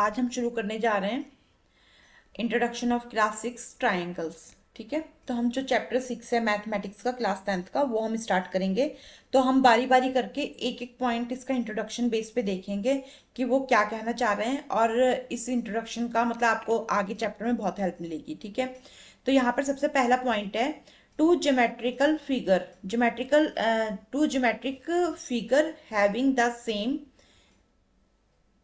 आज हम शुरू करने जा रहे हैं इंट्रोडक्शन ऑफ क्लास 6 ट्राइंगल्स। ठीक है, तो हम जो चैप्टर 6 है मैथमेटिक्स का क्लास 10th का वो हम स्टार्ट करेंगे। तो हम बारी बारी करके एक एक पॉइंट इसका इंट्रोडक्शन बेस पे देखेंगे कि वो क्या कहना चाह रहे हैं, और इस इंट्रोडक्शन का मतलब आपको आगे चैप्टर में बहुत हेल्प मिलेगी। ठीक है, तो यहाँ पर सबसे पहला पॉइंट है two geometric figure having the same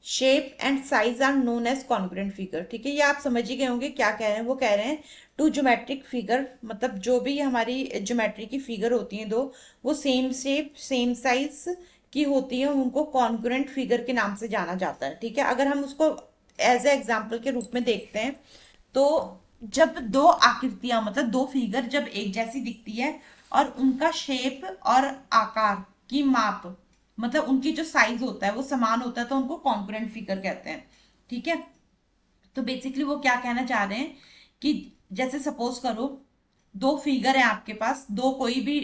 shape and size are known as congruent figure. ठीक है, ये आप समझ ही गए होंगे क्या कह रहे हैं। वो कह रहे हैं टू ज्योमेट्रिक फिगर मतलब जो भी हमारी ज्योमेट्री की फिगर होती हैं दो, वो सेम शेप सेम साइज की होती है, उनको कॉन्ग्रुएंट फिगर के नाम से जाना जाता है। ठीक है, अगर हम उसको एज ए एग्जाम्पल के रूप में देखते हैं तो जब दो आकृतियां मतलब दो फिगर जब एक जैसी दिखती है और उनका शेप और आकार की माप मतलब उनकी जो साइज होता है वो समान होता है तो उनको कॉन्ग्रुएंट फिगर कहते हैं। ठीक है, तो बेसिकली वो क्या कहना चाह रहे हैं कि जैसे सपोज करो दो फिगर है आपके पास, दो कोई भी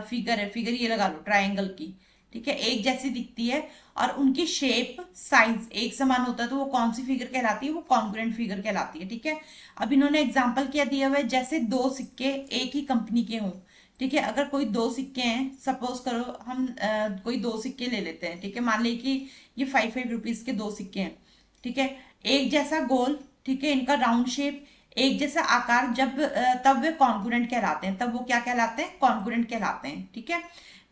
फिगर है, फिगर ये लगा लो ट्रायंगल की। ठीक है, एक जैसी दिखती है और उनकी शेप साइज एक समान होता है तो वो कौन सी फिगर कहलाती है? वो कॉन्ग्रुएंट फिगर कहलाती है। ठीक है, अब इन्होंने एग्जाम्पल क्या दिया हुआ है, जैसे दो सिक्के एक ही कंपनी के हों। ठीक है, अगर कोई दो सिक्के हैं, सपोज करो हम कोई दो सिक्के ले लेते हैं। ठीक है, मान लीजिए कि ये 5 5 रुपीज के दो सिक्के हैं। ठीक है, एक जैसा गोल, ठीक है, इनका राउंड शेप, एक जैसा आकार, जब तब वे कॉन्ग्रुएंट कहलाते हैं। तब वो क्या कहलाते हैं? कॉन्ग्रुएंट कहलाते हैं। ठीक है,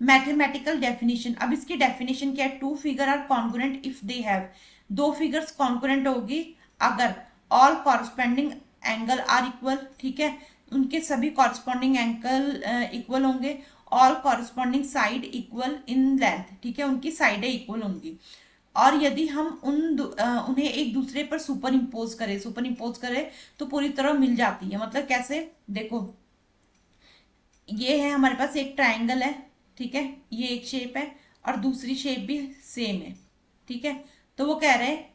मैथमेटिकल डेफिनेशन, अब इसकी डेफिनेशन क्या है? Two figure are congruent if they have, दो फिगर्स कॉन्ग्रुएंट होगी अगर all corresponding angle are equal. ठीक है, उनके सभी कॉरस्पॉन्डिंग एंगल इक्वल होंगे। All corresponding side equal in length. ठीक है, उनकी साइडें इक्वल होंगी। और यदि हम उन्हें एक दूसरे पर सुपर इम्पोज करें तो पूरी तरह मिल जाती है। मतलब कैसे? देखो, ये है हमारे पास एक ट्राइंगल है। ठीक है, ये एक शेप है और दूसरी शेप भी सेम है। ठीक है, तो वो कह रहे हैं,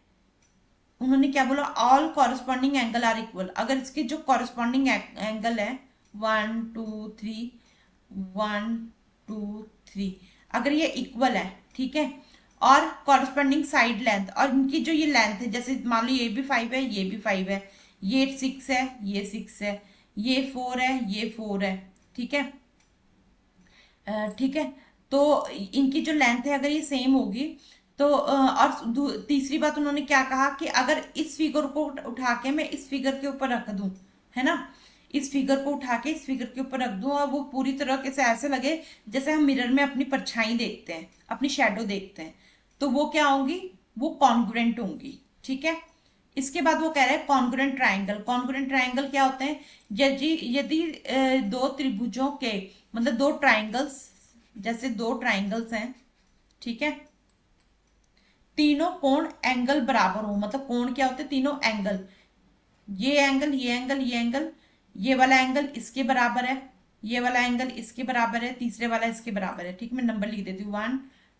उन्होंने क्या बोला? All corresponding angle are equal. अगर इसके जो कॉरस्पॉन्डिंग एंगल है 1 2 3, 1 2 3, अगर ये इक्वल है, ठीक है, और कॉरस्पॉन्डिंग साइड लेंथ, और इनकी जो ये लेंथ है, जैसे मान लो ये भी 5 है, ये भी 5 है, ये 6 है, ये 6 है, ये 4 है, ये 4 है। ठीक है, ठीक है, तो इनकी जो लेंथ है अगर ये सेम होगी तो और तीसरी बात उन्होंने क्या कहा कि अगर इस फिगर को उठा के मैं इस फिगर के ऊपर रख दूं, है ना, इस फिगर को उठा के इस फिगर के ऊपर रख दूं और वो पूरी तरह से ऐसे लगे जैसे हम मिरर में अपनी परछाई देखते हैं, अपनी शेडो देखते हैं, तो वो क्या होंगी? वो कॉन्ग्रुएंट होंगी। ठीक है, इसके बाद वो कह रहे हैं कॉन्ग्रुएंट ट्राइंगल। कॉन्ग्रुएंट ट्राइंगल क्या होते हैं? यदि यदि दो त्रिभुजों के मतलब दो ट्राइंगल्स, जैसे दो ट्राइंगल्स हैं, ठीक है, तीनों कोण एंगल बराबर हो। मतलब कोण क्या होते हैं? तीनों एंगल, ये एंगल, ये एंगल, ये एंगल, ये वाला एंगल इसके बराबर है, ये वाला एंगल इसके बराबर है, तीसरे वाला इसके बराबर है। ठीक, मैं नंबर लिख देती हूँ 1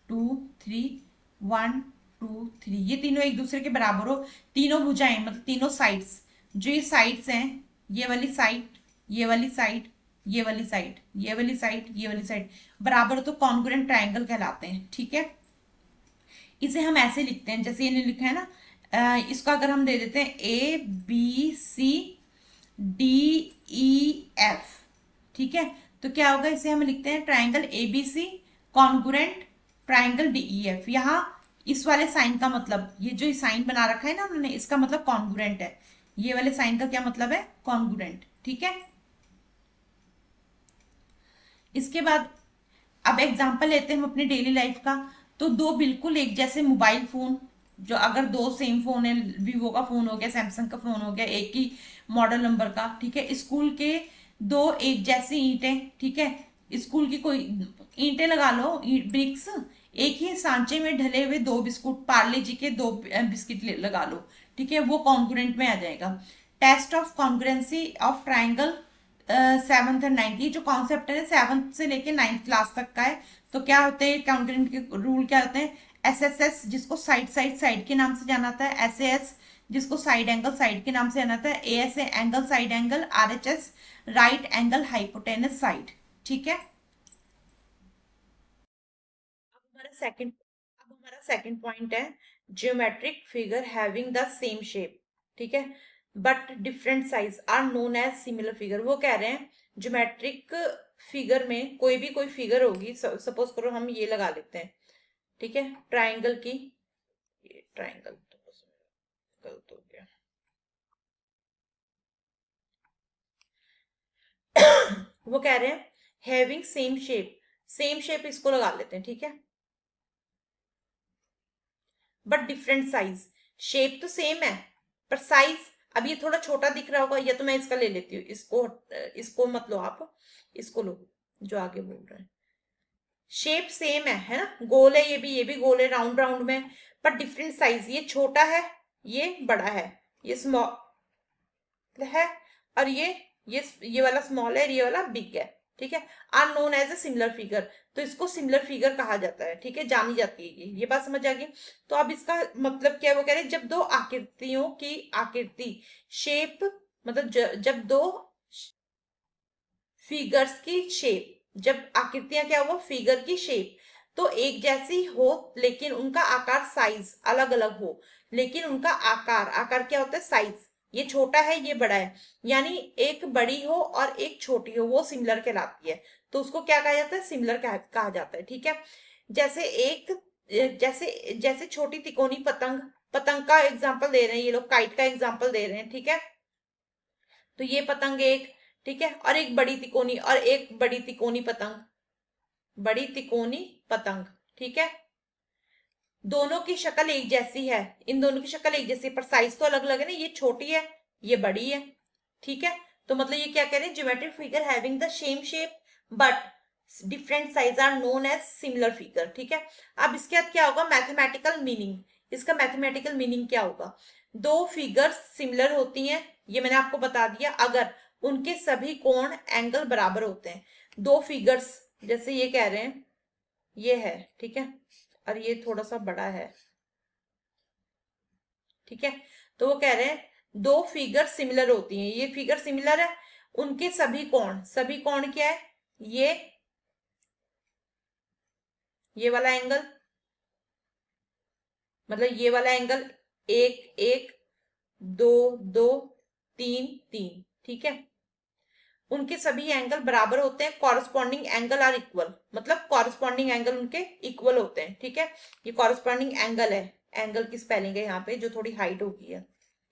2 3, 1 2 3, ये तीनों एक दूसरे के बराबर हो। तीनों भुजाएं मतलब तीनों साइड्स, जो ये साइड्स हैं, ये वाली साइड, ये वाली साइड, ये वाली साइड, ये वाली साइड, ये वाली साइड बराबर हो तो कॉन्ग्रुएंट ट्राइंगल कहलाते हैं। ठीक है, इसे हम ऐसे लिखते हैं जैसे ये लिखा है ना, इसको अगर हम दे देते हैं ABCDEF। ठीक है, तो क्या होगा? इसे हम लिखते हैं triangle ABC congruent triangle DEF। यहाँ इस वाले साइन का मतलब, ये जो साइन बना रखा है ना उन्होंने, इसका मतलब कॉन्ग्रुएंट है। ये वाले साइन का क्या मतलब है? कॉन्ग्रुएंट। ठीक है, इसके बाद अब एग्जाम्पल लेते हैं हम अपनी डेली लाइफ का। तो दो बिल्कुल एक जैसे मोबाइल फोन, जो अगर दो सेम फोन है, वीवो का फोन हो गया, सैमसंग का फोन हो गया, एक ही मॉडल नंबर का, ठीक है, स्कूल के दो एक जैसी ईंटें, ठीक है, स्कूल की कोई ईंटें लगा लो, ब्रिक्स, एक ही सांचे में ढले हुए दो बिस्कुट, पार्ले जी के दो बिस्किट लगा लो, ठीक है, वो कॉन्ग्रुएंट में आ जाएगा। Test of congruency of triangle 7th और 9th, ये जो कॉन्सेप्ट है 7th से लेके 9th क्लास तक का है। तो क्या होते हैं काउंटिंग के रूल? क्या होते हैं? SSS जिसको साइड साइड साइड के नाम से जाना जाता है, SAS जिसको साइड एंगल साइड के नाम से जाना जाता है, ASA angle side angle, RHS right angle hypotenuse side. ठीक है, अब हमारा सेकंड पॉइंट है geometric figure having the same shape, ठीक है, but different size are known as similar figure. वो कह रहे हैं ज्योमेट्रिक फिगर में कोई फिगर होगी, सपोज करो हम ये लगा लेते हैं, ठीक है, ट्राइंगल की, ये ट्राइंगल तो गलत हो गया। वो कह रहे हैं having same shape, same shape इसको लगा लेते हैं, ठीक है, बट डिफरेंट साइज। शेप तो सेम है पर साइज, अब ये थोड़ा छोटा दिख रहा होगा, या तो मैं इसका ले लेती हूँ, इसको मत लो आप, इसको लो जो आगे बोल रहे हैं। शेप सेम है ना, गोल है, ये भी गोल है, राउंड राउंड में, पर डिफरेंट साइज, ये छोटा है, ये बड़ा है, ये स्मॉल है, और ये वाला स्मॉल है, ये वाला बिग है, ठीक है। Are known as a similar figure, तो इसको सिमिलर फिगर कहा जाता है, ठीक है, जानी जाती है ये बात समझ आ गई। तो अब इसका मतलब क्या है, वो कह रहे हैं जब दो आकृतियों की आकृति शेप, मतलब जब दो फिगर्स की शेप, जब आकृतियां क्या हुआ, फिगर की शेप तो एक जैसी हो, लेकिन उनका आकार साइज अलग अलग हो, लेकिन उनका आकार, आकार क्या होता है, साइज, ये छोटा है ये बड़ा है, यानी एक बड़ी हो और एक छोटी हो, वो सिमिलर कहलाती है, तो उसको क्या कहा जाता है, सिमिलर कहा जाता है, ठीक है। जैसे जैसे जैसे छोटी तिकोनी पतंग, पतंग का एग्जाम्पल दे रहे हैं ये लोग, काइट का एग्जाम्पल दे रहे हैं, ठीक है, तो ये पतंग एक, ठीक है, और एक बड़ी तिकोनी, और एक बड़ी तिकोनी पतंग, बड़ी तिकोनी पतंग, ठीक है, दोनों की शक्ल एक जैसी है, इन दोनों की शक्ल एक जैसी है, पर साइज तो अलग अलग है ना, ये छोटी है ये बड़ी है, ठीक है। तो मतलब ये क्या कह रहे हैं, geometric figure having the same shape but different size are known as similar figure, ठीक है। अब इसके बाद क्या होगा, मैथमेटिकल मीनिंग, इसका मैथमेटिकल मीनिंग क्या होगा, दो फिगर्स सिमिलर होती हैं, ये मैंने आपको बता दिया, अगर उनके सभी कोण एंगल बराबर होते हैं। दो फिगर्स, जैसे ये कह रहे हैं ये है, ठीक है, और ये थोड़ा सा बड़ा है, ठीक है, तो वो कह रहे हैं दो फिगर सिमिलर होती हैं, ये फिगर सिमिलर है, उनके सभी कोण क्या है, ये वाला एंगल, मतलब ये वाला एंगल, एक एक, दो दो, तीन तीन, ठीक है, उनके सभी एंगल बराबर होते हैं, कॉरस्पॉन्डिंग एंगल आर इक्वल, मतलब कॉरस्पॉन्डिंग एंगल उनके इक्वल होते हैं, ठीक है, ये कॉरस्पॉन्डिंग एंगल है, एंगल की स्पेलिंग है यहाँ पे जो थोड़ी हाइट होगी है,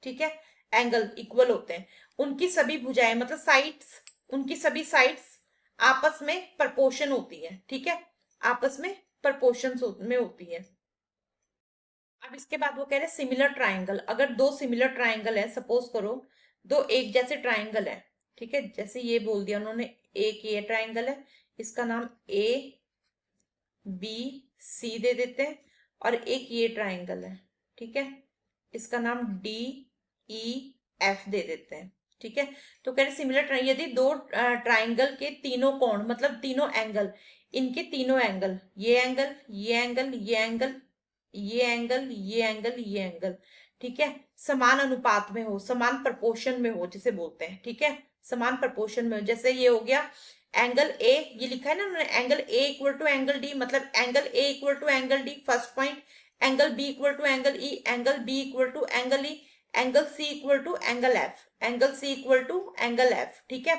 ठीक है, एंगल इक्वल होते हैं, उनकी सभी भुजाएं मतलब साइड्स, उनकी सभी साइड्स आपस में प्रपोर्शन होती है, ठीक है, आपस में प्रपोर्शन में होती है। अब इसके बाद वो कह रहे हैं सिमिलर ट्राइंगल, अगर दो सिमिलर ट्राइंगल है, सपोज करो दो एक जैसे ट्राइंगल है, ठीक है, जैसे ये बोल दिया उन्होंने, एक ये ट्राइंगल है, इसका नाम ए बी सी दे देते हैं, और एक ये ट्राइंगल है, ठीक है, इसका नाम डी ई एफ दे देते हैं, ठीक है। तो कह रहे सिमिलर यदि दो ट्राइंगल के तीनों कोण मतलब तीनों एंगल, इनके तीनों एंगल, ये एंगल ये एंगल ये एंगल ये एंगल ये एंगल ये एंगल, ठीक है, समान अनुपात में हो, समान प्रपोर्शन में हो जिसे बोलते हैं, ठीक है, समान प्रपोर्शन में हो, जैसे ये हो गया एंगल ए, ये लिखा है ना उन्होंने, angle A equal to angle D, मतलब angle A equal to angle D first point, angle B equal to angle E, angle B equal to angle E, angle C equal to angle F, angle C equal to angle F, ठीक है।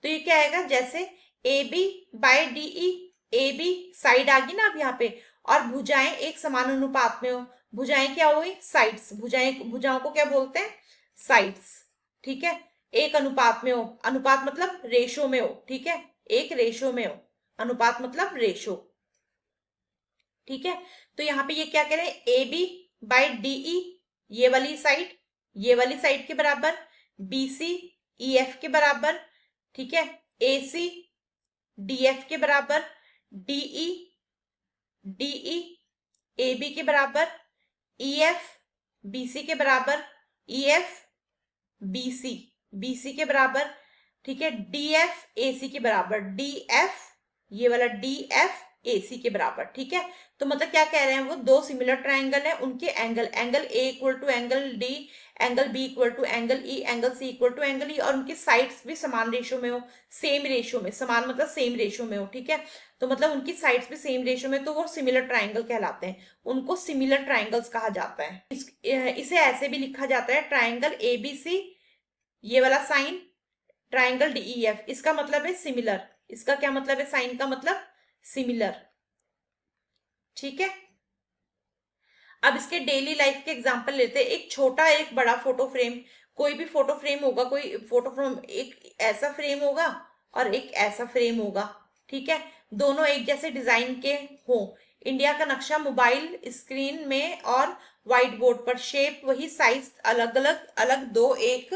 तो ये क्या आएगा, जैसे A B by D E, A B side आ गई ना अब यहाँ पे, और भुजाएं एक समान अनुपात में हो, भुजाएं क्या हुई, साइड्स, भुजाओं को क्या बोलते हैं, साइड्स, ठीक है, एक अनुपात में हो, अनुपात मतलब रेशो में हो, ठीक है, एक रेशो में हो, अनुपात मतलब रेशो, ठीक है। तो यहाँ पे ये क्या कह रहे हैं, A B by D E, ये वाली साइड के बराबर, बी सी ई एफ के बराबर, ठीक है, ए सी डी एफ के बराबर, डीई डीई ए बी के बराबर, ई एफ बी सी के बराबर, ई एफ बी सी के बराबर, ठीक है, डी एफ ए सी के बराबर, डी एफ ये वाला डी एफ AC के बराबर, ठीक है। तो मतलब क्या कह रहे हैं वो, दो सिमिलर ट्राइंगल है, उनके angle, angle A equal to angle D, angle B equal to angle E, angle C equal to angle E, और उनकी साइड्स भी समान रेशो में हो, सेम रेशो में, समान मतलब सेम रेशो में हो, ठीक है। तो मतलब उनकी साइड्स भी सेम रेशो में, तो वो सिमिलर ट्राइंगल कहलाते हैं, उनको सिमिलर ट्राइंगल्स कहा जाता है। इसे ऐसे भी लिखा जाता है, ट्राइंगल ABC, ये वाला साइन, ट्राइंगल DEF, इसका मतलब है सिमिलर, इसका क्या मतलब है, साइन का मतलब सिमिलर, ठीक है। अब इसके डेली लाइफ के एग्जांपल लेते हैं, एक छोटा एक बड़ा फोटो फ्रेम, कोई भी फोटो फ्रेम होगा, कोई फोटो फ्रेम, एक ऐसा फ्रेम होगा और एक ऐसा फ्रेम होगा, ठीक है। दोनों एक जैसे डिजाइन के हो, इंडिया का नक्शा मोबाइल स्क्रीन में और व्हाइट बोर्ड पर, शेप वही, साइज अलग अलग, अलग दो एक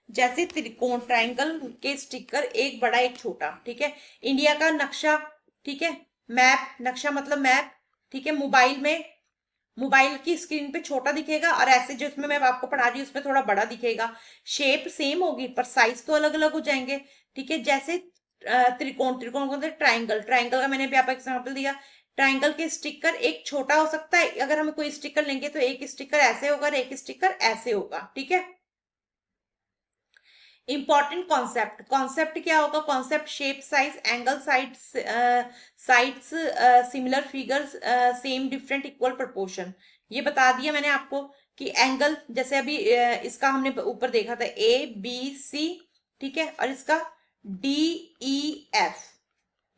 जैसे त्रिकोण ट्राइंगल के स्टिकर, एक बड़ा एक छोटा, ठीक है। इंडिया का नक्शा, ठीक है, मैप, नक्शा मतलब मैप, ठीक है। मोबाइल में, मोबाइल की स्क्रीन पे छोटा दिखेगा, और ऐसे जो इसमें मैं आपको पढ़ा रही हूँ उसमें थोड़ा बड़ा दिखेगा, शेप सेम होगी पर साइज तो अलग अलग हो जाएंगे, ठीक है। जैसे त्रिकोण, त्रिकोण को ट्राइंगल, ट्राइंगल का मैंने भी आपको एग्जांपल दिया, ट्राइंगल के स्टिकर एक छोटा हो सकता है, अगर हम कोई स्टिकर लेंगे तो एक स्टिकर ऐसे होगा और एक स्टिकर ऐसे होगा, ठीक है। इंपॉर्टेंट कॉन्सेप्ट, कॉन्सेप्ट क्या होगा, concept shape size angle sides, sides similar figures same different equal proportion, ये बता दिया मैंने आपको कि एंगल, जैसे अभी इसका हमने ऊपर देखा था ABC, ठीक है, और इसका DEF,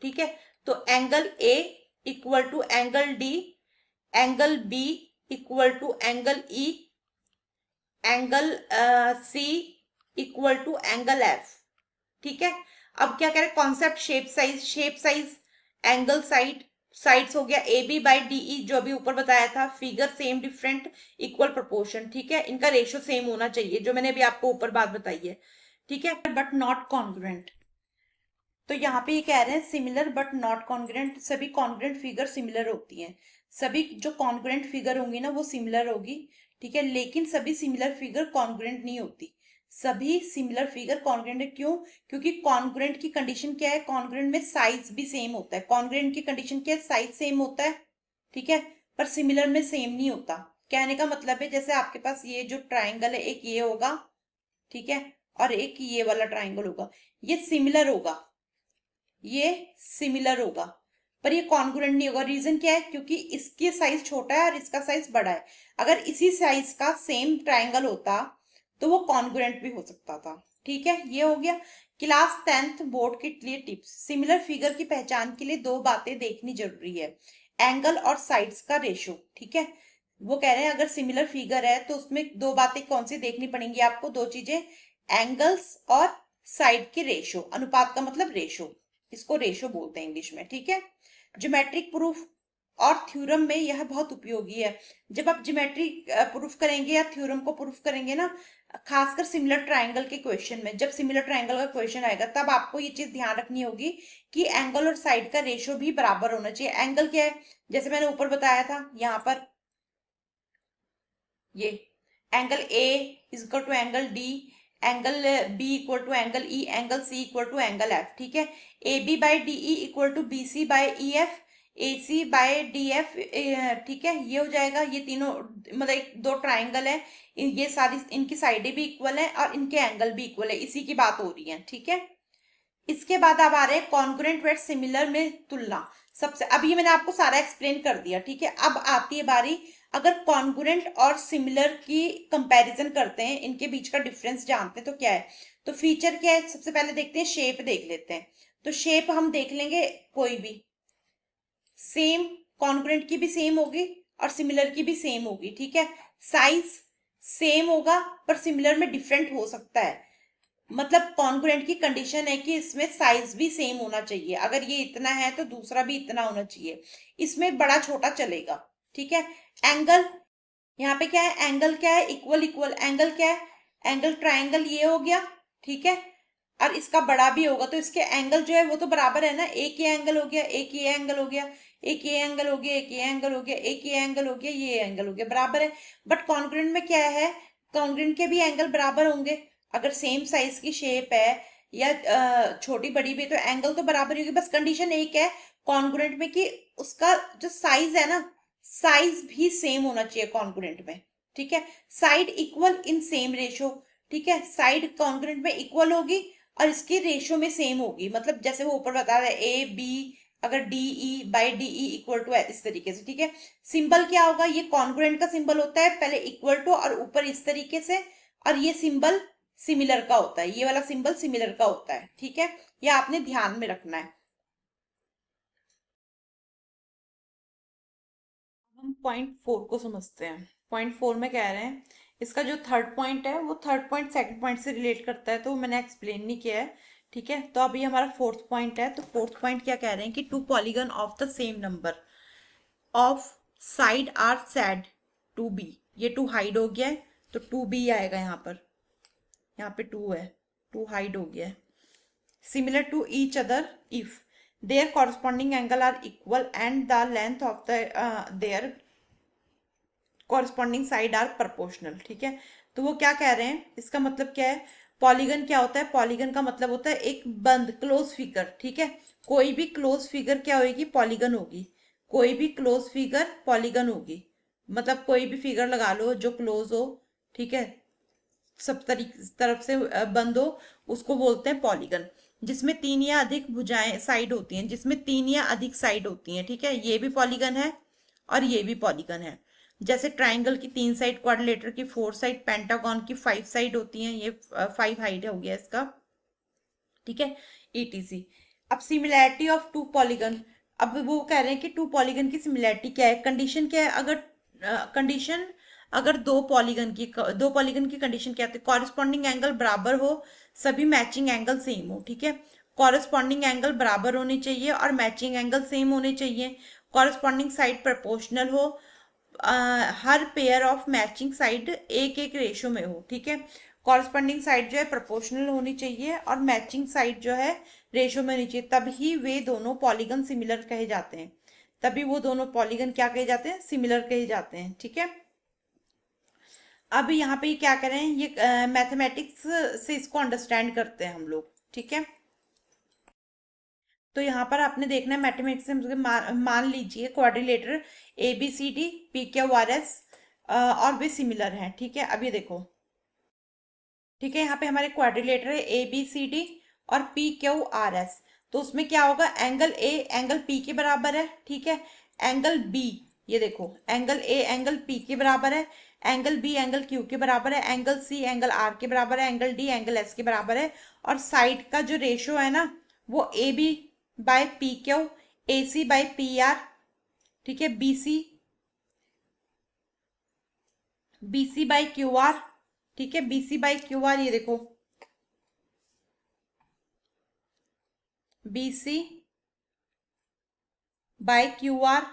ठीक है। तो angle A equal to angle D, angle B equal to angle E, angle C equal to angle F, ठीक है। अब क्या कह रहे हैं, concept shape size, shape size angle side, sides हो गया AB बाई DE जो अभी ऊपर बताया था, figure same different equal proportion, ठीक है, इनका रेशियो सेम होना चाहिए, जो मैंने अभी आपको ऊपर बात बताई है, ठीक है। बट नॉट कॉन्ग्रुएंट, तो यहाँ पे ये कह रहे हैं सिमिलर बट नॉट कॉन्ग्रुएंट, सभी कॉन्ग्रुएंट फिगर सिमिलर होती हैं, सभी जो कॉन्ग्रुएंट फिगर होंगी ना वो सिमिलर होगी, ठीक है, लेकिन सभी सिमिलर फिगर कॉन्ग्रुएंट नहीं होती, सभी सिमिलर फिगर कॉन्ग्रुएंट है, क्यों, क्योंकि कॉन्ग्रुएंट की कंडीशन क्या है, कॉन्ग्रुएंट में साइज भी सेम होता है, कॉन्ग्रुएंट की कंडीशन क्या है, साइज सेम होता है, ठीक है, पर सिमिलर में सेम नहीं होता। कहने का मतलब है जैसे आपके पास ये जो ट्राइंगल है, एक ये होगा, ठीक है, और एक ये वाला ट्राइंगल होगा, ये सिमिलर होगा, ये सिमिलर होगा, पर ये कॉन्ग्रुएंट नहीं होगा। रीजन क्या है, क्योंकि इसकी साइज छोटा है और इसका साइज बड़ा है, अगर इसी साइज का सेम ट्राइंगल होता तो वो कॉन्ग्रुएंट भी हो सकता था, ठीक है। ये हो गया। क्लास 10th बोर्ड के लिए टिप्स, सिमिलर फिगर की पहचान के लिए दो बातें देखनी जरूरी है, एंगल और साइड्स का रेशो, ठीक है। वो कह रहे हैं अगर सिमिलर फिगर है तो उसमें दो बातें कौन सी देखनी पड़ेंगी आपको, दो चीजें, एंगल्स और साइड के रेशो, अनुपात का मतलब रेशो, इसको रेशो बोलते हैं इंग्लिश में, ठीक है। ज्योमेट्रिक प्रूफ और थ्योरम में यह बहुत उपयोगी है, जब आप ज्योमेट्री प्रूफ करेंगे या थ्योरम को प्रूफ करेंगे ना, खासकर सिमिलर ट्राइंगल के क्वेश्चन में, जब सिमिलर ट्राइंगल का क्वेश्चन आएगा तब आपको ये चीज ध्यान रखनी होगी कि एंगल और साइड का रेशो भी बराबर होना चाहिए। एंगल क्या है, जैसे मैंने ऊपर बताया था, यहाँ पर ये angle A is equal to angle D, angle B equal to angle E, angle C equal to angle F, ठीक है। AB by DE equal to BC by EF, AC by DF, ठीक है, ये हो जाएगा। ये तीनों मतलब दो ट्राइंगल है, ये सारी इनकी साइडें भी इक्वल है और इनके एंगल भी इक्वल है, इसी की बात हो रही है, ठीक है। इसके बाद अब आ रहे हैं कॉन्ग्रुएंट व सिमिलर में तुलना, सबसे, अब ये मैंने आपको सारा एक्सप्लेन कर दिया, ठीक है। अब आती है बारी, अगर कॉन्ग्रुएंट और सिमिलर की कंपैरिजन करते हैं, इनके बीच का डिफरेंस जानते हैं तो क्या है, तो फीचर क्या है, सबसे पहले देखते हैं, शेप देख लेते हैं। तो शेप हम देख लेंगे, कोई भी सेम, कॉन्ग्रुएंट की भी सेम होगी और सिमिलर की भी सेम होगी, ठीक है। साइज सेम होगा पर सिमिलर में डिफरेंट हो सकता है, मतलब कॉन्ग्रुएंट की कंडीशन है कि इसमें साइज भी सेम होना चाहिए, अगर ये इतना है तो दूसरा भी इतना होना चाहिए, इसमें बड़ा छोटा चलेगा, ठीक है। एंगल, यहाँ पे क्या है, एंगल क्या है, इक्वल इक्वल, एंगल क्या है, एंगल ट्राइंगल ये हो गया, ठीक है, और इसका बड़ा भी होगा तो इसके एंगल जो है वो तो बराबर है ना, एक ये एंगल हो गया, एक ये एंगल हो गया, एक ये एंगल हो गया, एक ये एंगल हो गया, एक ये एंगल हो गया, ये एंगल हो गया, बराबर है। बट कॉन्ग्रुएंट में क्या है, कॉन्ग्रुएंट के भी एंगल बराबर होंगे, अगर सेम साइज की शेप है, या छोटी बड़ी भी, तो एंगल तो बराबर ही होगी। बस कंडीशन एक है कॉन्ग्रुएंट में कि उसका जो साइज है ना, साइज भी सेम होना चाहिए कॉन्ग्रुएंट में, ठीक है। Side equal in same ratio, ठीक है, साइड कॉन्ग्रुएंट में इक्वल होगी और इसकी रेशो में सेम होगी। मतलब जैसे वो ऊपर बता रहा है ए बी, अगर D E by D E equal to इस तरीके से, ठीक है। सिंबल क्या होगा, ये कॉन्ग्रुएंट का सिंबल होता है, पहले इक्वल टू और ऊपर इस तरीके से, और ये सिंबल सिमिलर का होता है, ये वाला सिंबल सिमिलर का होता है, ठीक है। ये आपने ध्यान में रखना है। हम पॉइंट 4 को समझते हैं। पॉइंट 4 में कह रहे हैं इसका जो थर्ड पॉइंट है वो थर्ड पॉइंट सेकंड पॉइंट से रिलेट करता है, तो मैंने एक्सप्लेन नहीं किया है, ठीक है। तो अभी हमारा फोर्थ पॉइंट है, तो फोर्थ पॉइंट क्या कह रहे हैं कि two polygon of the same number of side are said to be, ये टू हाइड हो गया है तो टू बी आएगा यहाँ पर, यहाँ पे टू है, टू हाइड हो गया है। Similar to each other if their corresponding angle are equal and the length of the their corresponding side are proportional, ठीक है। तो वो क्या कह रहे हैं, इसका मतलब क्या है, पॉलीगन क्या होता है, पॉलीगन का मतलब होता है एक बंद क्लोज फिगर, ठीक है। कोई भी क्लोज फिगर क्या होगी, पॉलीगन होगी। कोई भी क्लोज फिगर पॉलीगन होगी, मतलब कोई भी फिगर लगा लो जो क्लोज हो, ठीक है, सब तरफ से बंद हो, उसको बोलते हैं पॉलीगन। जिसमें तीन या अधिक भुजाएं साइड होती हैं, जिसमें तीन या अधिक साइड होती हैं, ठीक है, ये भी पॉलीगन है और ये भी पॉलीगन है। जैसे ट्राइंगल की 3 साइड, क्वाड्रिलेटर की 4 साइड, पेंटागन की 5 साइड होती हैं, ये 5 हाइड हो गया इसका, ठीक है, ईटीसी। अब सिमिलैरिटी ऑफ टू पॉलीगन, अब वो कह रहे हैं कि टू पॉलीगन की सिमिलैरिटी क्या है, कंडीशन क्या है, अगर कंडीशन अगर दो पॉलीगन की कंडीशन क्या है, कॉरेस्पॉन्डिंग एंगल बराबर हो, सभी मैचिंग एंगल सेम हो, ठीक है। कॉरेस्पॉन्डिंग एंगल बराबर होने चाहिए और मैचिंग एंगल सेम होने चाहिए। कॉरेस्पॉन्डिंग साइड प्रोपोर्शनल हो, हर पेयर ऑफ मैचिंग साइड एक एक रेशो में हो, ठीक है। कॉरस्पॉन्डिंग साइड जो है प्रोपोर्शनल होनी चाहिए और मैचिंग साइड जो है रेशो में होनी चाहिए, तभी वे दोनों पॉलीगन सिमिलर कहे जाते हैं। तभी वो दोनों पॉलीगन क्या कहे जाते हैं, सिमिलर कहे जाते हैं, ठीक है। अब यहाँ पे क्या करें, ये मैथमेटिक्स से इसको अंडरस्टैंड करते हैं हम लोग, ठीक है। तो यहाँ पर आपने देखना है मैथमेटिक्स से मान लीजिए quadrilateral A B C D P Q R S और वे सिमिलर हैं, ठीक है। अब ये देखो, ठीक है, यहाँ पे हमारे क्वाड्रिलेटर है ए बी सी डी और पी क्यू आर एस। तो उसमें क्या होगा, एंगल ए एंगल पी के बराबर है, ठीक है। एंगल बी, ये देखो, एंगल ए एंगल पी के बराबर है, एंगल बी एंगल क्यू के बराबर है, एंगल सी एंगल आर के बराबर है, एंगल डी एंगल एस के बराबर है। और साइड का जो रेशो है ना, वो A B by P Q, A C by P R, ठीक है, B C by Q R, ठीक है, B C by Q R, ये देखो B C by Q R,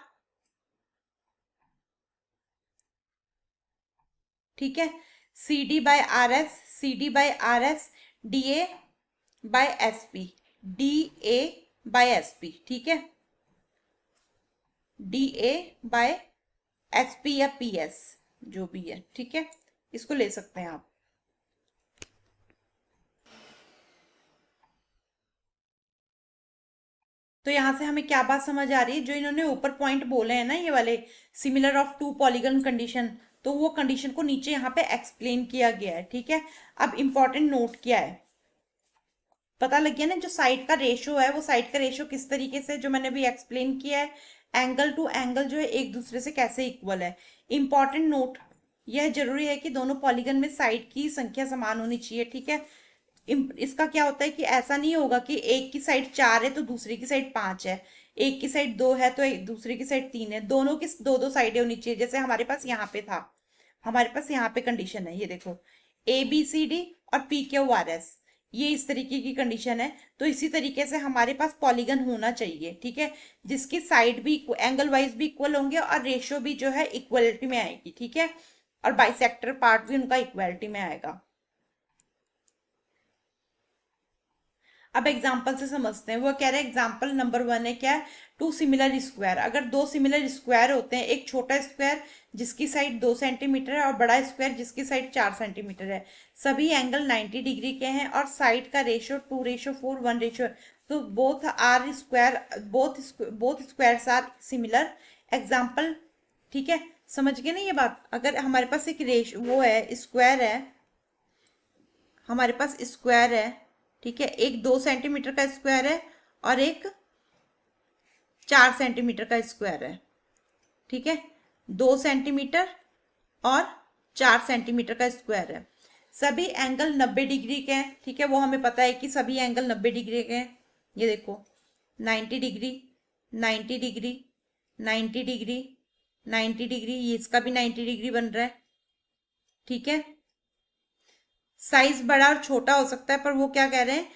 ठीक है। C D by R S, C D by R S, D A by S P, D A by S P, ठीक है, D A by S P या P S, जो भी है, ठीक है, इसको ले सकते हैं आप। तो यहां से हमें क्या बात समझ आ रही है, जो इन्होंने ऊपर पॉइंट बोले हैं ना ये वाले, similar of two polygon condition, तो वो कंडीशन को नीचे यहाँ पे एक्सप्लेन किया गया है, ठीक है। अब इंपॉर्टेंट नोट क्या है, पता लग गया ना, जो साइड का रेशो है वो साइड का रेशो किस तरीके से, जो मैंने भी एक्सप्लेन किया है, एंगल टू एंगल जो है एक दूसरे से कैसे इक्वल है। इंपॉर्टेंट नोट, यह जरूरी है कि दोनों पॉलीगन में साइड की संख्या समान होनी चाहिए, ठीक है। इसका क्या होता है कि ऐसा नहीं होगा कि एक की साइड 4 है तो दूसरी की साइड 5 है, एक की साइड 2 है तो एक दूसरी की साइड 3 है, दोनों की दो दो साइडें होनी चाहिए। जैसे हमारे पास यहाँ पे था, हमारे पास यहाँ पे कंडीशन है, ये देखो ए बी सी डी और पी क्यू आर एस, ये इस तरीके की कंडीशन है। तो इसी तरीके से हमारे पास पॉलीगन होना चाहिए, ठीक है, जिसकी साइड भी एंगल वाइज भी इक्वल होंगे और रेशियो भी जो है इक्वलिटी में आएगी, ठीक है, और बाइसेक्टर पार्ट भी उनका इक्वलिटी में आएगा। अब एग्जाम्पल से समझते हैं। वो कह रहे हैं एग्जाम्पल नंबर 1 है क्या, टू सिमिलर स्क्वायर। अगर दो सिमिलर स्क्वायर होते हैं, एक छोटा स्क्वायर जिसकी साइड 2 सेंटीमीटर है और बड़ा स्क्वायर जिसकी साइड 4 सेंटीमीटर है, सभी एंगल 90 डिग्री के हैं और साइड का रेशियो 2:4 1:, तो both are square, both squares are similar. Example, ठीक है, समझ गए ना ये बात। अगर हमारे पास एक रेश वो है, स्क्वायर है, हमारे पास स्क्वायर है, ठीक है, एक 2 सेंटीमीटर का स्क्वायर है और एक 4 सेंटीमीटर का स्क्वायर है, ठीक है, 2 सेंटीमीटर और 4 सेंटीमीटर का स्क्वायर है। सभी एंगल 90 डिग्री के हैं, ठीक है, वो हमें पता है कि सभी एंगल 90 डिग्री के हैं। ये देखो 90 डिग्री, 90 डिग्री, 90 डिग्री, 90 डिग्री, ये इसका भी 90 डिग्री बन रहा है, ठीक है। साइज बड़ा और छोटा हो सकता है, पर वो क्या कह रहे हैं,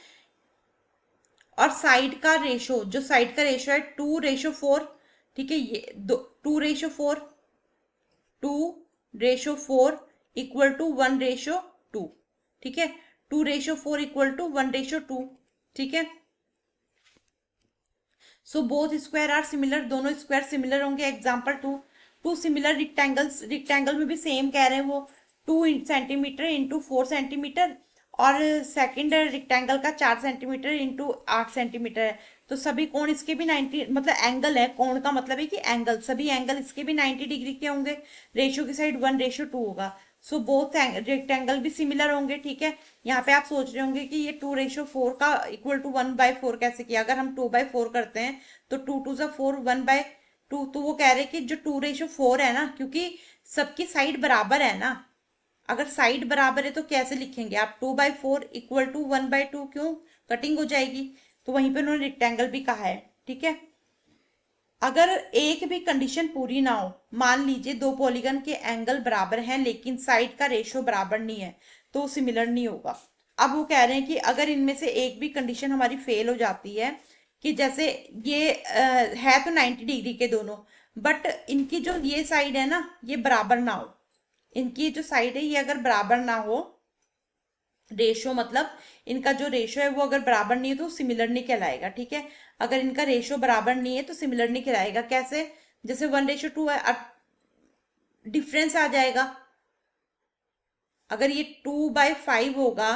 और साइड का रेशो, जो साइड का रेशो है 2:4, ठीक है, ये 2:4, 2:4 इक्वल टू 1:2, ठीक है, 2:4 इक्वल टू 1:2, ठीक है। So both square are similar, दोनों स्क्वायर सिमिलर होंगे। एग्जाम्पल 2 सिमिलर रिक्टेंगल्स, रिक्टेंगल में भी सेम कह रहे हैं वो, 2 सेंटीमीटर इंटू 4 सेंटीमीटर, और सेकंड रेक्टेंगल का 4 सेंटीमीटर इंटू 8 सेंटीमीटर है। तो सभी कोण इसके भी 90, मतलब एंगल है, कोण का मतलब है कि एंगल, सभी एंगल इसके भी 90 डिग्री के होंगे। रेशियो की साइड 1:2 होगा। सो बोथ रेक्टेंगल भी सिमिलर होंगे, ठीक है। यहाँ पे आप सोच रहे होंगे कि ये 2:4 का इक्वल टू 1/4 कैसे किया। अगर हम 2/4 करते हैं तो 2×2 = 4, 1/2, तो वो कह रहे हैं कि जो 2:4 है ना, क्योंकि सबकी साइड बराबर है ना, अगर साइड बराबर है तो कैसे लिखेंगे आप, 2/4 इक्वल टू 1/2, क्यों, कटिंग हो जाएगी। तो वहीं पे उन्होंने रेक्टेंगल भी कहा है, ठीक है। अगर एक भी कंडीशन पूरी ना हो, मान लीजिए दो पॉलीगन के एंगल बराबर हैं लेकिन साइड का रेशो बराबर नहीं है, तो सिमिलर नहीं होगा। अब वो कह रहे हैं कि अगर इनमें से एक भी कंडीशन हमारी फेल हो जाती है, कि जैसे ये है तो 90 डिग्री के दोनों, बट इनकी जो ये साइड है ना, ये बराबर ना हो, इनकी जो साइड है ये अगर बराबर ना हो, रेशो मतलब इनका जो रेशो है वो अगर बराबर नहीं है तो सिमिलर नहीं कहलाएगा, ठीक है। अगर इनका रेशो बराबर नहीं है तो सिमिलर नहीं कहलाएगा। कैसे, जैसे 1:2 है, डिफरेंस आ जाएगा। अगर ये 2/5 होगा,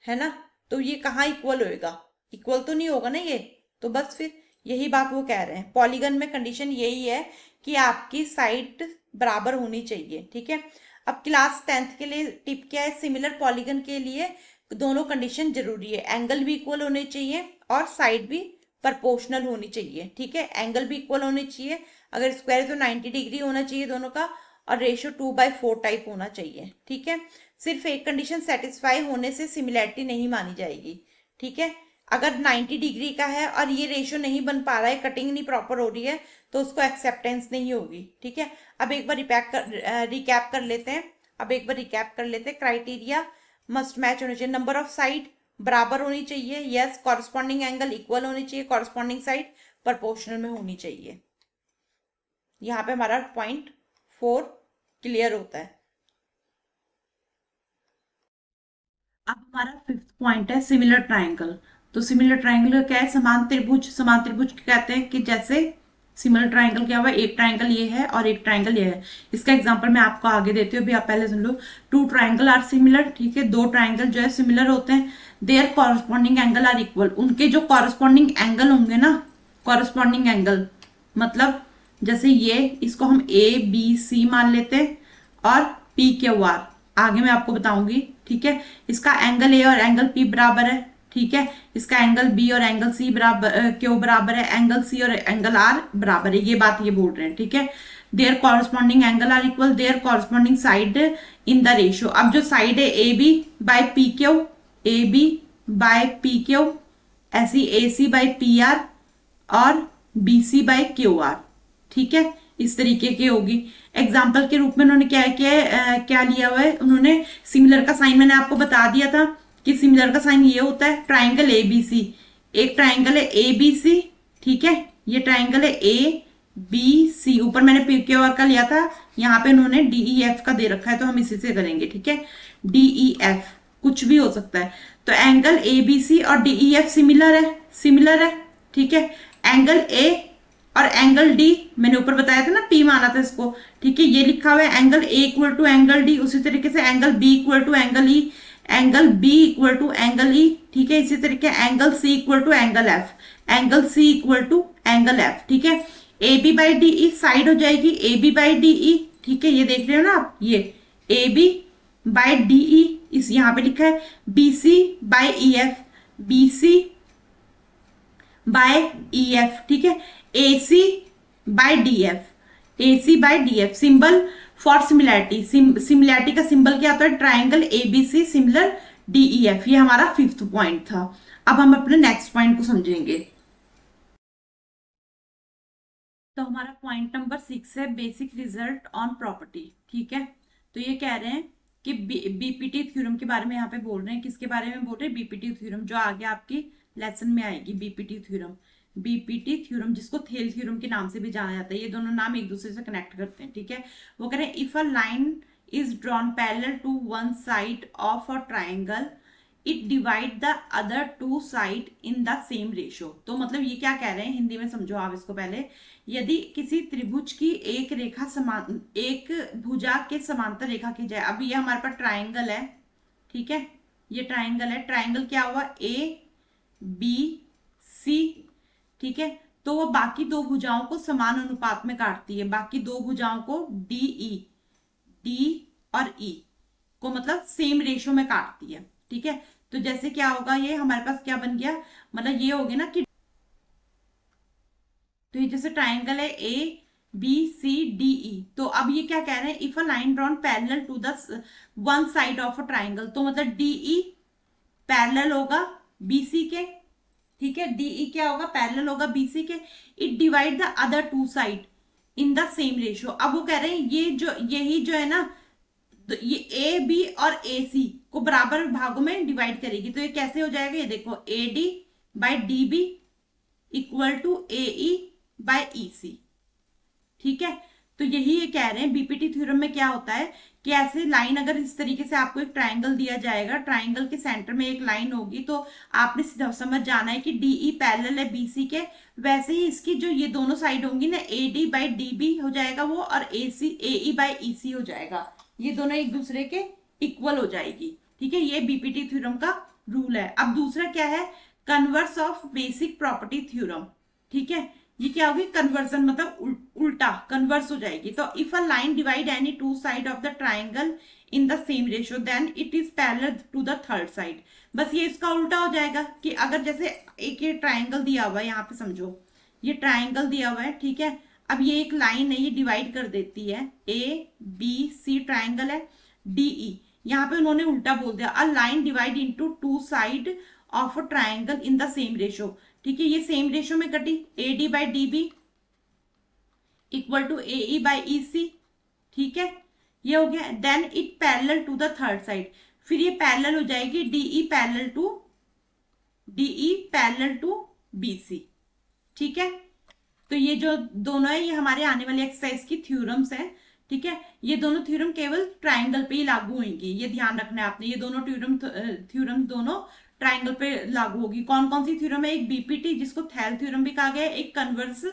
है ना, तो ये कहाँ इक्वल होएगा, इक्वल तो नहीं होगा ना ये। तो बस फिर यही बात वो कह रहे हैं, पॉलीगन में कंडीशन यही है कि आपकी साइड बराबर होनी चाहिए, ठीक है। अब क्लास 10th के लिए टिप क्या है, सिमिलर पॉलीगन के लिए दोनों कंडीशन जरूरी है, एंगल भी इक्वल होने चाहिए और साइड भी प्रोपोर्शनल होनी चाहिए, ठीक है। एंगल भी इक्वल होने चाहिए, अगर स्क्वायर है तो 90 डिग्री होना चाहिए दोनों का, और रेशियो 2/4 टाइप होना चाहिए, ठीक है। सिर्फ एक कंडीशन सेटिस्फाई होने से सिमिलैरिटी नहीं मानी जाएगी, ठीक है। अगर 90 डिग्री का है और ये रेशियो नहीं बन पा रहा है, कटिंग नहीं प्रॉपर हो रही है, तो उसको एक्सेप्टेंस नहीं होगी, ठीक है। अब एक बार रिकैप कर लेते हैं। क्राइटेरिया मस्ट मैच होने चाहिए, नंबर ऑफ साइड बराबर होनी चाहिए, यस, कॉरस्पॉन्डिंग एंगल इक्वल होनी चाहिए, कॉरस्पॉन्डिंग साइड प्रोपोर्शनल में होनी चाहिए। यहाँ पे हमारा पॉइंट 4 क्लियर होता है। अब हमारा 5th पॉइंट है सिमिलर ट्राइंगल। तो सिमिलर ट्राइंगल क्या है, समान त्रिभुज। समान त्रिभुज कहते हैं कि जैसे सिमिलर ट्राइंगल क्या हुआ, एक ट्राइंगल ये है और एक ट्राइंगल ये है। इसका एग्जांपल मैं आपको आगे देती हूँ, अभी आप पहले सुन लो। 2 ट्राइंगल आर सिमिलर, ठीक है, 2 ट्राइंगल जो है सिमिलर होते हैं। Their corresponding angle are equal, उनके जो कॉरस्पॉन्डिंग एंगल होंगे ना, कॉरस्पॉन्डिंग एंगल मतलब जैसे ये, इसको हम ABC मान लेते हैं और PQR आगे मैं आपको बताऊंगी, ठीक है। इसका एंगल A और एंगल P बराबर है, ठीक है। इसका एंगल B और एंगल C बराबर, Q बराबर है, एंगल C और एंगल R बराबर है, ये बात ये बोल रहे हैं, ठीक है। Their corresponding angle are equal, their corresponding side in the ratio. अब जो साइड है AB/PQ, AB/PQ, ऐसी AC/PR और BC/QR, ठीक है, इस तरीके की होगी। एग्जाम्पल के रूप में उन्होंने क्या लिया हुआ है, उन्होंने सिमिलर का साइन मैंने आपको बता दिया था कि सिमिलर का साइन ये होता है, ट्राइंगल ABC, एक ट्राइंगल है ABC, ठीक है, ये ट्राइंगल है ABC, ऊपर मैंने PQR का लिया था, यहाँ पे उन्होंने DEF का दे रखा है, तो हम इसी से करेंगे, ठीक है। DEF कुछ भी हो सकता है। तो एंगल ए बी सी और डी ई एफ सिमिलर है, ठीक है। एंगल ए और एंगल डी मैंने ऊपर बताया था ना, पी माना था इसको, ठीक है। ये लिखा हुआ है angle A equal to angle D, उसी तरीके से angle B equal to angle E, angle B equal to angle E, ठीक है। इसी तरीके angle C equal to angle F, angle C equal to angle F, ठीक है। A B by D E side हो जाएगी A B by D E, ठीक है। ये देख रहे हो ना आप, ये ए बी बाई डी ई, इस यहां पे लिखा है B C by E F, B C by E F, ठीक है। A C by D F, A C by D F. Symbol for similarity, similarity का सिंबल क्या होता है, triangle A B C similar D E F. ये हमारा 5th point था। अब हम अपने नेक्स्ट पॉइंट को समझेंगे। तो हमारा पॉइंट नंबर 6 है बेसिक रिजल्ट ऑन प्रॉपर्टी, ठीक है। तो ये कह रहे हैं कि बीपीटी थ्योरम के बारे में यहाँ पे बोल रहे हैं। किसके बारे में बोल रहे हैं, बीपीटी थ्योरम, जो आगे आपकी लेसन में आएगी। बीपीटी थ्योरम, बीपीटी थ्योरम जिसको थेल थ्योरम के नाम से भी जाना जाता है, ये दोनों नाम एक दूसरे से कनेक्ट करते हैं, ठीक है। वो कह रहे हैं if a line is drawn parallel to one side of a triangle it divide the other two side in the same ratio. तो मतलब ये क्या कह रहे हैं, हिंदी में समझो आप इसको पहले। यदि किसी त्रिभुज की एक रेखा समान, एक भुजा के समांतर रेखा की जाए, अब ये हमारे पास ट्राइंगल है, ठीक है। ये ट्राइंगल है, ट्राइंगल क्या हुआ, ए बी सी, ठीक है। तो वो बाकी दो भुजाओं को समान अनुपात में काटती है, बाकी दो भुजाओं को डी और ई को मतलब सेम रेशियो में काटती है, ठीक है। तो जैसे क्या होगा, ये हमारे पास क्या बन गया, मतलब ये हो गया ना कि, तो ये जैसे ट्राइंगल है A B C D E, तो अब ये क्या कह रहे हैं, if a line drawn parallel to the one side of a triangle, तो मतलब डी ई पैरेलल होगा बी सी के, ठीक है। डीई क्या होगा, पैरेलल होगा बीसी के। It divide the other two side in the same ratio. अब वो कह रहे हैं ये जो, यही जो है ना, तो ये ए बी और ए सी को बराबर भागों में डिवाइड करेगी। तो ये कैसे हो जाएगा, ये देखो A D by D B equal to A E by E C, ठीक है। तो यही ये कह रहे हैं बीपीटी थ्योरम में क्या होता है कि ऐसे लाइन, अगर इस तरीके से आपको एक ट्राइंगल दिया जाएगा, ट्राइंगल के सेंटर में एक लाइन होगी, तो आपने समझ जाना है कि डीई पैरेलल है बीसी के। वैसे ही इसकी जो ये दोनों साइड होंगी ना, A D by D B हो जाएगा वो, और ए सी ए ई बाई ई सी हो जाएगा, ये दोनों एक दूसरे के इक्वल हो जाएगी, ठीक है। ये बीपीटी थ्योरम का रूल है। अब दूसरा क्या है, converse of basic property theorem, ठीक है। ये क्या होगी, कन्वर्जन, मतलब उल्टा कन्वर्स हो जाएगी। तो if a line divide any two side of the triangle in the same ratio then it is parallel to the third side. बस ये इसका उल्टा हो जाएगा कि अगर जैसे एक ये ट्राइंगल दिया हुआ है, यहाँ पे समझो ये ट्राइंगल दिया हुआ है, ठीक है। अब ये एक लाइन है, ये डिवाइड कर देती है, ए बी सी ट्राइंगल है, डी ई, यहाँ पे उन्होंने उल्टा बोल दिया, a line divide into two side of a triangle in the same ratio, ठीक है। ये सेम रेशियो में कटी, A D by D B equal to A E by E C, ठीक है। ये हो गया। Then it parallel to the third side, फिर ये पैरेलल हो जाएगी D E parallel to B C, ठीक है। तो ये जो दोनों है, ये हमारे आने वाली एक्सरसाइज की थ्योरम्स हैं, ठीक है। ये दोनों थ्योरम केवल ट्राइंगल पे ही लागू होंगी, ये ध्यान रखना है आपने। ये दोनों थ्योरम दोनों ट्राइंगल पे लागू होगी। कौन कौन सी थ्योरम है, एक बीपीटी जिसको थेल थ्योरम भी कहा गया है, एक कन्वर्स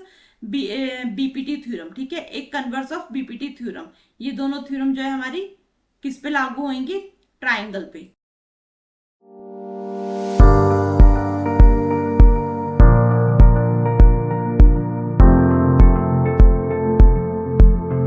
बीपीटी थ्योरम, ठीक है, एक कन्वर्स ऑफ बीपीटी थ्योरम। ये दोनों थ्योरम जो है हमारी किस पे लागू होंगी, ट्राइंगल पे।